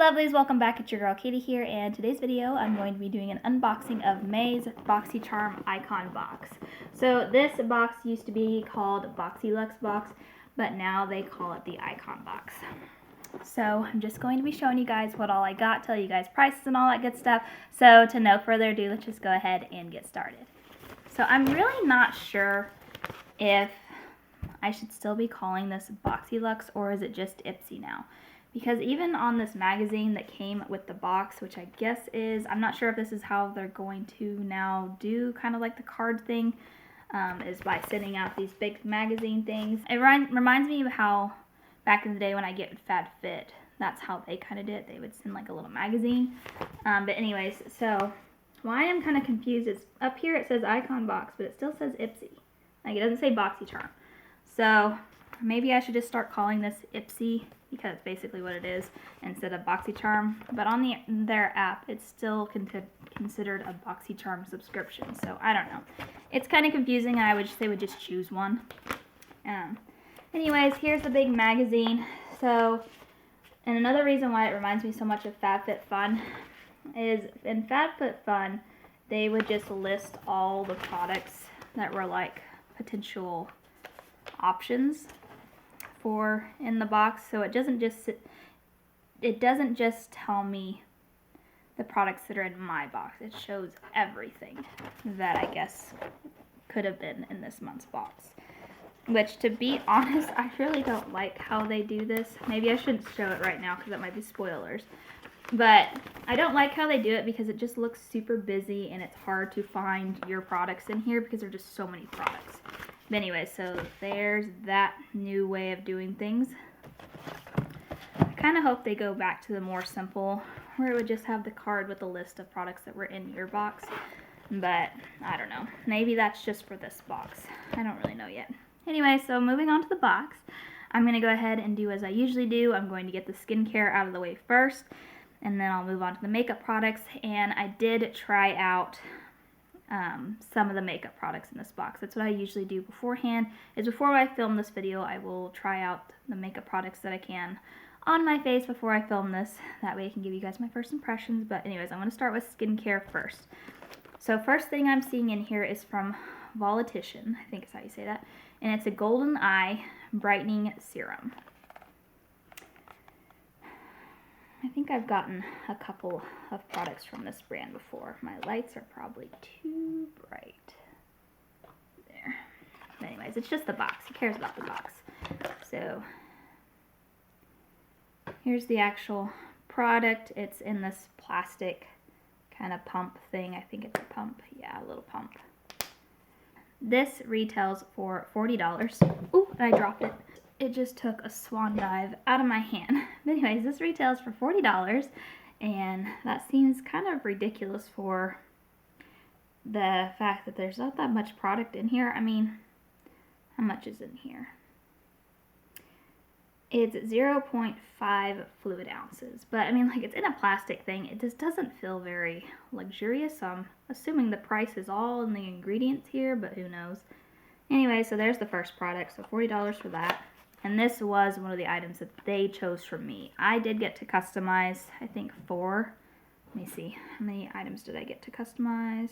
lovelies, welcome back. It's your girl Katie here, and today's video I'm going to be doing an unboxing of May's Boxycharm Icon box. So this box used to be called Boxylux box, but now they call it the Icon box. So I'm just going to be showing you guys what all I got, tell you guys prices and all that good stuff. So to no further ado, let's just go ahead and get started. So I'm really not sure if I should still be calling this Boxylux or is it just Ipsy now. Because even on this magazine that came with the box, which I guess is, I'm not sure if this is how they're going to now do kind of like the card thing, is by sending out these big magazine things. It reminds me of how back in the day when I get FabFit, that's how they kind of did it. They would send like a little magazine. But anyways, so why I'm kind of confused is up here it says Icon box, but it still says Ipsy. Like it doesn't say Boxycharm. So maybe I should just start calling this Ipsy, because it's basically what it is, instead of Boxycharm. But on their app, it's still considered a Boxycharm subscription. So I don't know. It's kind of confusing, and I wish they would just choose one. Anyways, here's the big magazine. So, and another reason why it reminds me so much of FabFitFun is in FabFitFun, they would just list all the products that were like potential options for in the box. So it doesn't just tell me the products that are in my box. It shows everything that I guess could have been in this month's box. Which, to be honest, I really don't like how they do this. Maybe I shouldn't show it right now because that might be spoilers. But I don't like how they do it because it just looks super busy and it's hard to find your products in here because there are just so many products. But anyway, so there's that new way of doing things. I kind of hope they go back to the more simple, where it would just have the card with a list of products that were in your box. But I don't know. Maybe that's just for this box. I don't really know yet. Anyway, so moving on to the box, I'm going to go ahead and do as I usually do. I'm going to get the skincare out of the way first, and then I'll move on to the makeup products. And I did try out some of the makeup products in this box. That's what I usually do beforehand, is before I film this video, I will try out the makeup products that I can on my face before I film this. That way I can give you guys my first impressions. But anyways, I'm going to start with skincare first. So first thing I'm seeing in here is from Volitician, I think is how you say that, and it's a Golden Eye Brightening Serum. I think I've gotten a couple of products from this brand before. My lights are probably too bright. There. But anyways, it's just the box. Who cares about the box? So here's the actual product. It's in this plastic kind of pump thing. I think it's a pump. Yeah, a little pump. This retails for $40. Ooh, I dropped it. It just took a swan dive out of my hand. But anyways, this retails for $40, and that seems kind of ridiculous for the fact that there's not that much product in here. I mean, how much is in here? It's 0.5 fluid ounces, but I mean, like, it's in a plastic thing. It just doesn't feel very luxurious, so I'm assuming the price is all in the ingredients here, but who knows. Anyway, so there's the first product, so $40 for that. And this was one of the items that they chose for me. I did get to customize, I think 4. Let me see, how many items did I get to customize?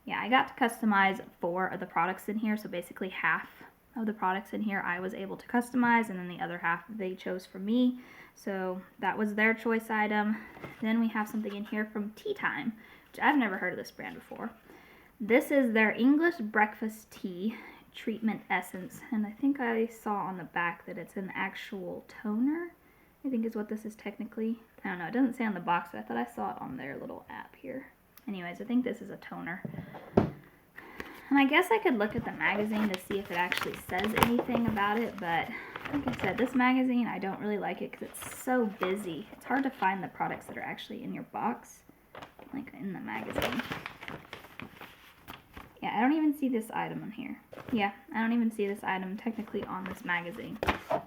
Yeah, I got to customize 4 of the products in here, so basically half of the products in here I was able to customize, and then the other half they chose for me. So that was their choice item. Then we have something in here from Tea Time, which I've never heard of this brand before. This is their English Breakfast Tea Treatment Essence, and I think I saw on the back that it's an actual toner, I think is what this is technically. I don't know, it doesn't say on the box, but I thought I saw it on their little app here. Anyways, I think this is a toner. And I guess I could look at the magazine to see if it actually says anything about it, but like I said, this magazine, I don't really like it because it's so busy. It's hard to find the products that are actually in your box, like in the magazine. Yeah, I don't even see this item on here. Yeah, I don't even see this item technically on this magazine.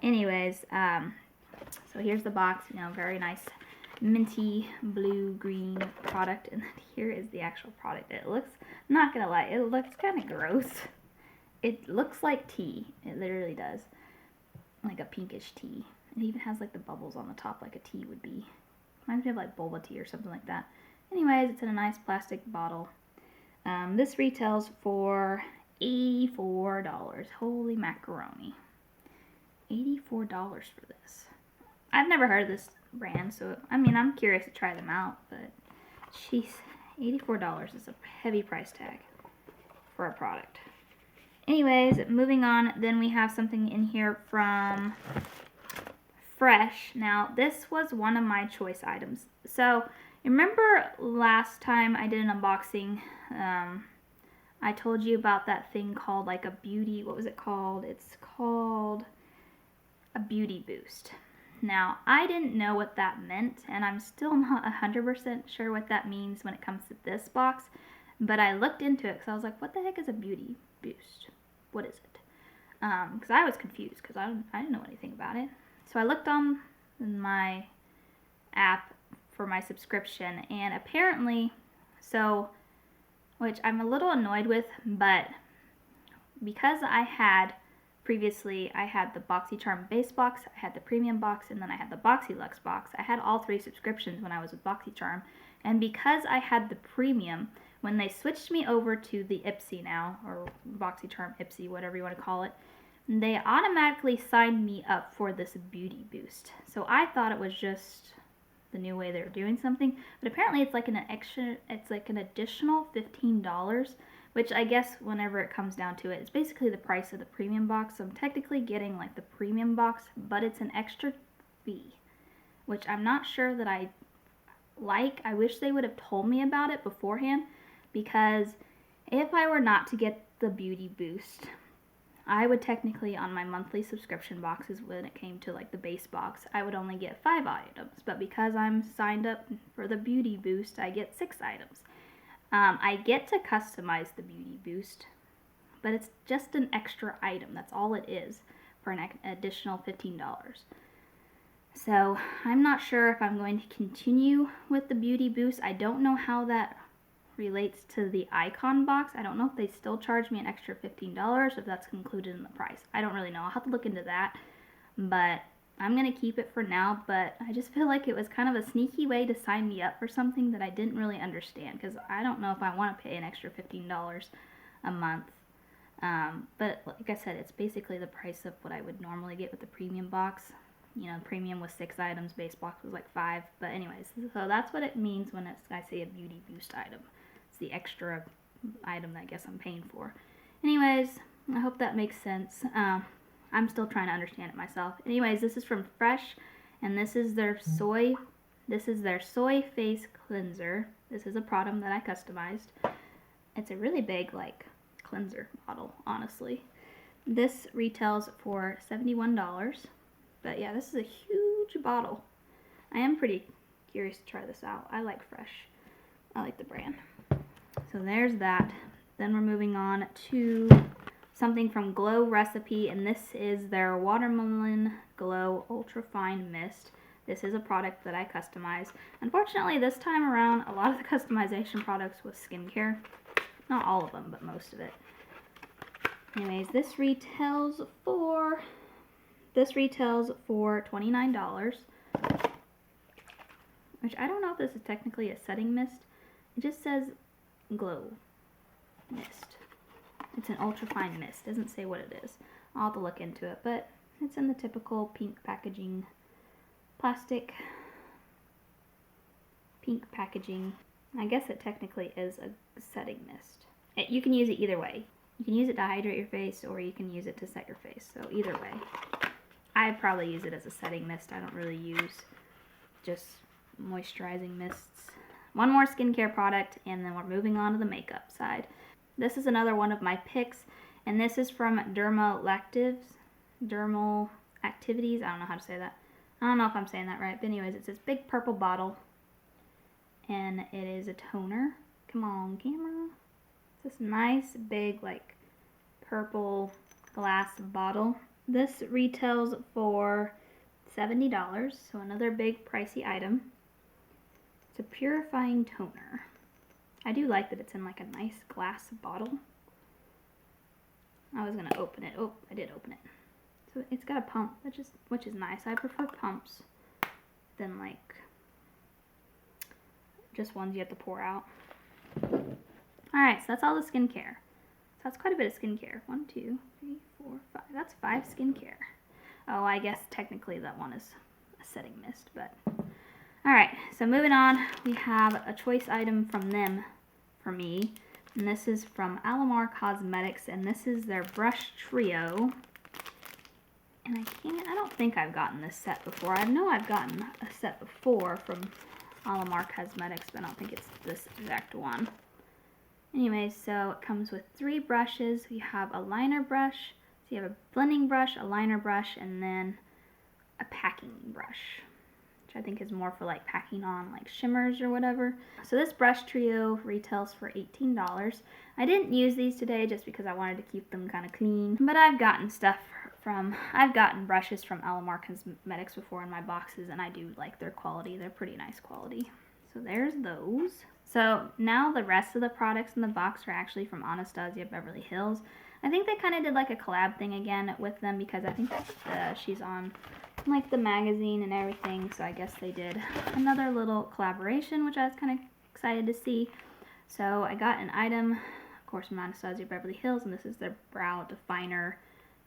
Anyways, so here's the box, you know, very nice minty blue-green product, and then here is the actual product. It looks, I'm not gonna lie, it looks kind of gross. It looks like tea. It literally does. Like a pinkish tea. It even has like the bubbles on the top like a tea would be. Reminds me of like boba tea or something like that. Anyways, it's in a nice plastic bottle. This retails for $84. Holy macaroni. $84 for this. I've never heard of this brand, so I mean, I'm curious to try them out, but jeez, $84 is a heavy price tag for a product. Anyways, moving on, then we have something in here from Fresh. Now, this was one of my choice items. So, remember last time I did an unboxing, I told you about that thing called like a beauty, what was it called? It's called a beauty boost. Now, I didn't know what that meant, and I'm still not 100% sure what that means when it comes to this box, but I looked into it because I was like, what the heck is a beauty boost? What is it? Because I was confused because I didn't know anything about it. So I looked on my app for my subscription, and apparently, which I'm a little annoyed with, but because previously I had the Boxycharm base box, I had the premium box, and then I had the BoxyLux box. I had all 3 subscriptions when I was with Boxycharm, and because I had the premium, when they switched me over to the Ipsy now, or Boxycharm Ipsy, whatever you want to call it, they automatically signed me up for this beauty boost. So I thought it was just the new way they were doing something, but apparently it's like an additional $15, which I guess whenever it comes down to it, it's basically the price of the premium box. So I'm technically getting like the premium box, but it's an extra fee, which I'm not sure that I like. I wish they would have told me about it beforehand, because if I were not to get the beauty boost, I would technically, on my monthly subscription boxes, when it came to like the base box, I would only get 5 items. But because I'm signed up for the beauty boost, I get 6 items. I get to customize the beauty boost, but it's just an extra item. That's all it is, for an additional $15. So I'm not sure if I'm going to continue with the beauty boost. I don't know how that relates to the Icon box. I don't know if they still charge me an extra $15, if that's included in the price. I don't really know. I'll have to look into that, but I'm going to keep it for now. But I just feel like it was kind of a sneaky way to sign me up for something that I didn't really understand, because I don't know if I want to pay an extra $15 a month. But like I said, it's basically the price of what I would normally get with the premium box. You know, premium was 6 items, base box was like 5. But anyways, so that's what it means when I say a beauty boost item. It's the extra item that I guess I'm paying for. Anyways, I hope that makes sense. I'm still trying to understand it myself. Anyways, this is from Fresh, and this is their soy face cleanser. This is a product that I customized. It's a really big like cleanser bottle, honestly. This retails for $71. But yeah, this is a huge bottle. I am pretty curious to try this out. I like Fresh. I like the brand. So there's that. Then we're moving on to something from Glow Recipe, and this is their Watermelon Glow Ultra Fine Mist. This is a product that I customized. Unfortunately, this time around, a lot of the customization products was skincare. Not all of them, but most of it. Anyways, this retails for $29, which I don't know if this is technically a setting mist. It just says Glow Mist. It's an ultra-fine mist. It doesn't say what it is. I'll have to look into it, but it's in the typical pink packaging, plastic pink packaging. I guess it technically is a setting mist. You can use it either way. You can use it to hydrate your face, or you can use it to set your face. So either way. I probably use it as a setting mist. I don't really use just moisturizing mists. One more skincare product, and then we're moving on to the makeup side. This is another one of my picks, and this is from Dermal Activities. I don't know how to say that. I don't know if I'm saying that right, but anyways, it's this big purple bottle, and it is a toner. Come on, camera. It's this nice, big, like, purple glass bottle. This retails for $70, so another big pricey item. It's a purifying toner. I do like that it's in like a nice glass bottle. I was gonna open it. Oh, I did open it. So it's got a pump, which is nice. I prefer pumps than like just ones you have to pour out. Alright, so that's all the skincare. So that's quite a bit of skincare. 1, 2, 3, 4, 5. That's 5 skincare. Oh, I guess technically that one is a setting mist, but... Alright, so moving on, we have a choice item from them for me. And this is from Alamar Cosmetics, and this is their brush trio. And I don't think I've gotten this set before. I know I've gotten a set before from Alamar Cosmetics, but I don't think it's this exact one. Anyway, so it comes with 3 brushes. You have a liner brush, so you have a blending brush, a liner brush, and then a packing brush, which I think is more for like packing on like shimmers or whatever. So this brush trio retails for $18. I didn't use these today just because I wanted to keep them kind of clean, but I've gotten brushes from Alamar Cosmetics before in my boxes, and I do like their quality. They're pretty nice quality. So there's those. So now the rest of the products in the box are actually from Anastasia Beverly Hills. I think they kind of did like a collab thing again with them because I think that she's on like the magazine and everything. So I guess they did another little collaboration, which I was kind of excited to see. So I got an item, of course, from Anastasia Beverly Hills, and this is their Brow Definer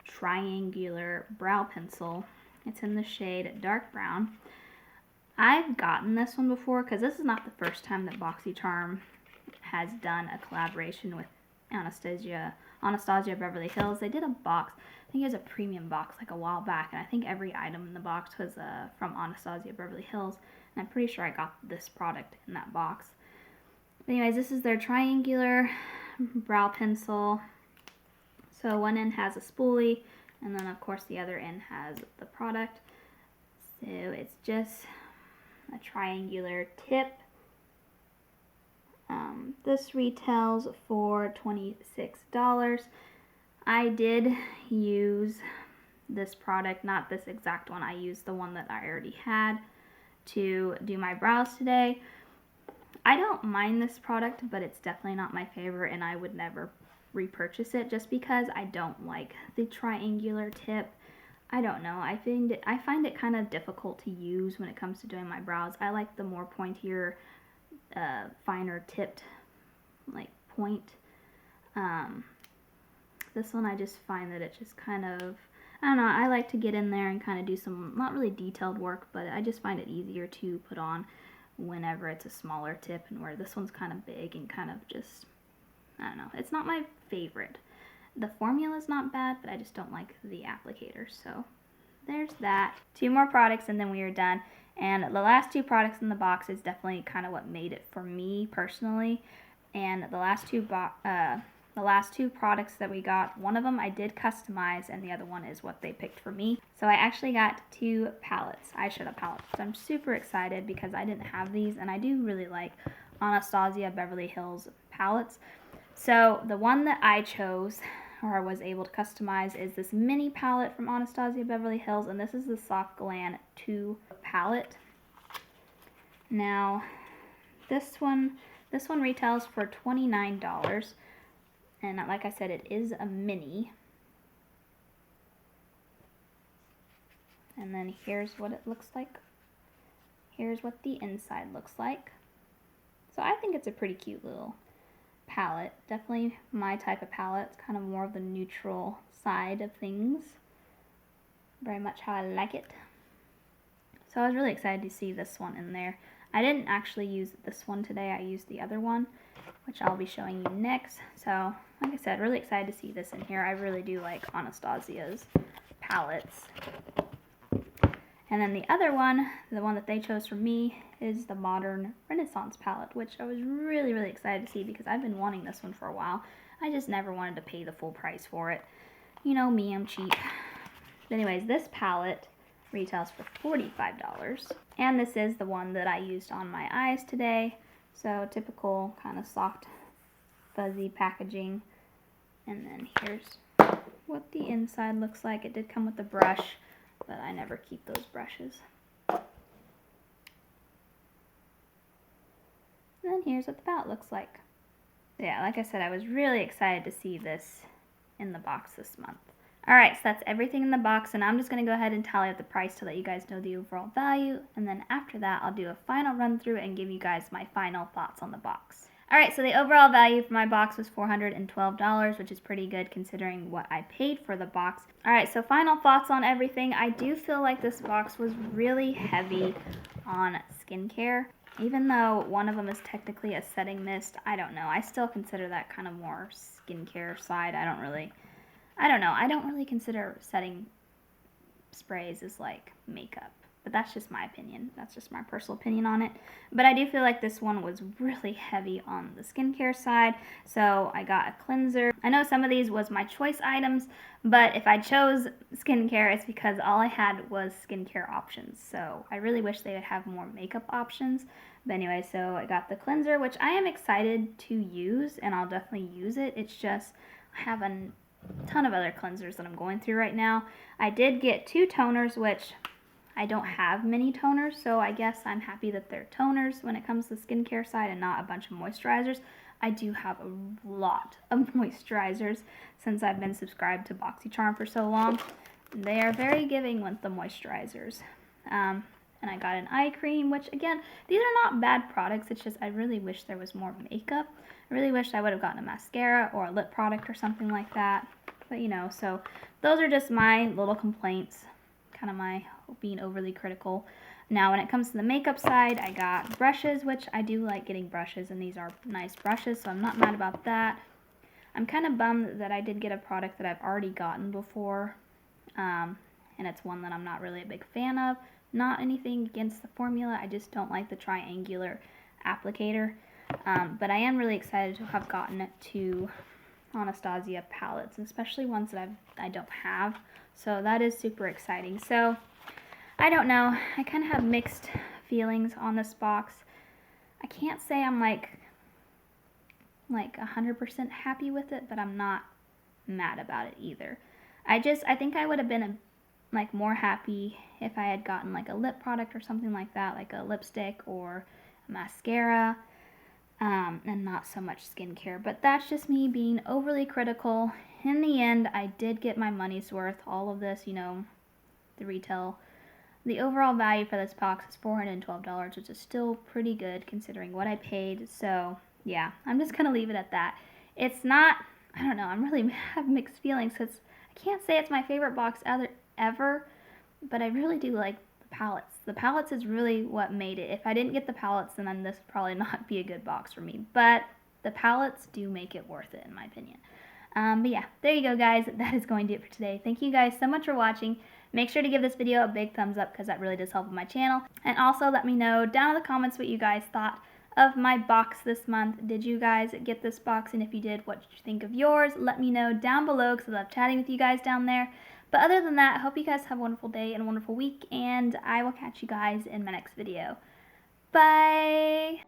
Triangular Brow Pencil. It's in the shade Dark Brown. I've gotten this one before because this is not the first time that Boxycharm has done a collaboration with Anastasia Beverly Hills. They did a box, I think it was a premium box like a while back, and I think every item in the box was from Anastasia Beverly Hills, and I'm pretty sure I got this product in that box. But anyways, this is their triangular brow pencil. So one end has a spoolie, and then of course the other end has the product. So it's just a triangular tip. This retails for $26. I did use this product, not this exact one. I used the one that I already had to do my brows today. I don't mind this product, but it's definitely not my favorite, and I would never repurchase it just because I don't like the triangular tip. I don't know. I find it kind of difficult to use when it comes to doing my brows. I like the more pointier, finer tipped, like point. This one I just find that it just kind of, I don't know, I like to get in there and kind of do some, not really detailed work, but I just find it easier to put on whenever it's a smaller tip, and where this one's kind of big and kind of just, I don't know, it's not my favorite. The formula is not bad, but I just don't like the applicator. So there's that. 2 more products and then we are done. And the last 2 products in the box is definitely kind of what made it for me personally. And the last two products that we got, one of them I did customize, and the other one is what they picked for me. So I actually got 2 palettes, eyeshadow palettes. So I'm super excited because I didn't have these, and I do really like Anastasia Beverly Hills palettes. So the one that I chose, or was able to customize, is this mini palette from Anastasia Beverly Hills, and this is the Soft Glam 2 palette. Now, this one retails for $29, and like I said, it is a mini. And then here's what it looks like. Here's what the inside looks like. So I think it's a pretty cute little palette. Definitely my type of palette. It's kind of more of the neutral side of things. Very much how I like it. So I was really excited to see this one in there. I didn't actually use this one today. I used the other one, which I'll be showing you next. So, like I said, really excited to see this in here. I really do like Anastasia's palettes. And then the other one, the one that they chose for me, is the Modern Renaissance palette, which I was really, really excited to see because I've been wanting this one for a while. I just never wanted to pay the full price for it. You know me, I'm cheap. But anyways, this palette retails for $45. And this is the one that I used on my eyes today. So typical kind of soft, fuzzy packaging. And then here's what the inside looks like. It did come with a brush, but I never keep those brushes. And then here's what the palette looks like. Yeah, like I said, I was really excited to see this in the box this month. Alright, so that's everything in the box, and I'm just going to go ahead and tally up the price to let you guys know the overall value, and then after that I'll do a final run through and give you guys my final thoughts on the box. Alright, so the overall value for my box was $412, which is pretty good considering what I paid for the box. Alright, so final thoughts on everything. I do feel like this box was really heavy on skincare. Even though one of them is technically a setting mist, I don't know. I still consider that kind of more skincare side. I don't know. I don't really consider setting sprays as like makeup, but that's just my opinion. That's just my personal opinion on it. But I do feel like this one was really heavy on the skincare side, so I got a cleanser. I know some of these was my choice items, but if I chose skincare, it's because all I had was skincare options. So I really wish they would have more makeup options. But anyway, so I got the cleanser, which I am excited to use, and I'll definitely use it. It's just I have a ton of other cleansers that I'm going through right now. I did get 2 toners, which I don't have many toners, so I guess I'm happy that they're toners when it comes to the skincare side and not a bunch of moisturizers. I do have a lot of moisturizers since I've been subscribed to Boxycharm for so long. They are very giving with the moisturizers. And I got an eye cream, which again, these are not bad products. It's just I really wish there was more makeup. I really wish I would have gotten a mascara or a lip product or something like that. But you know, so those are just my little complaints, kind of my being overly critical. Now when it comes to the makeup side, I got brushes, which I do like getting brushes, and these are nice brushes, so I'm not mad about that. I'm kind of bummed that I did get a product that I've already gotten before, and it's one that I'm not really a big fan of. Not anything against the formula, I just don't like the triangular applicator. But I am really excited to have gotten 2 Anastasia palettes, especially ones that I don't have. So that is super exciting. So I don't know. I kind of have mixed feelings on this box. I can't say I'm like 100% happy with it, but I'm not mad about it either. I think I would have been more happy if I had gotten like a lip product or something like that, like a lipstick or a mascara, and not so much skincare. But that's just me being overly critical. In the end, I did get my money's worth. All of this, you know, the overall value for this box is $412, which is still pretty good considering what I paid. So yeah, I'm just gonna leave it at that. It's not, I don't know, I'm really have mixed feelings. I can't say it's my favorite box ever, but I really do like the palettes. The palettes is really what made it. If I didn't get the palettes, then this would probably not be a good box for me. But the palettes do make it worth it, in my opinion. But yeah, there you go, guys. That is going to do it for today. Thank you guys so much for watching. Make sure to give this video a big thumbs up because that really does help with my channel. And also let me know down in the comments what you guys thought of my box this month. Did you guys get this box? And if you did, what did you think of yours? Let me know down below because I love chatting with you guys down there. But other than that, I hope you guys have a wonderful day and a wonderful week, and I will catch you guys in my next video. Bye!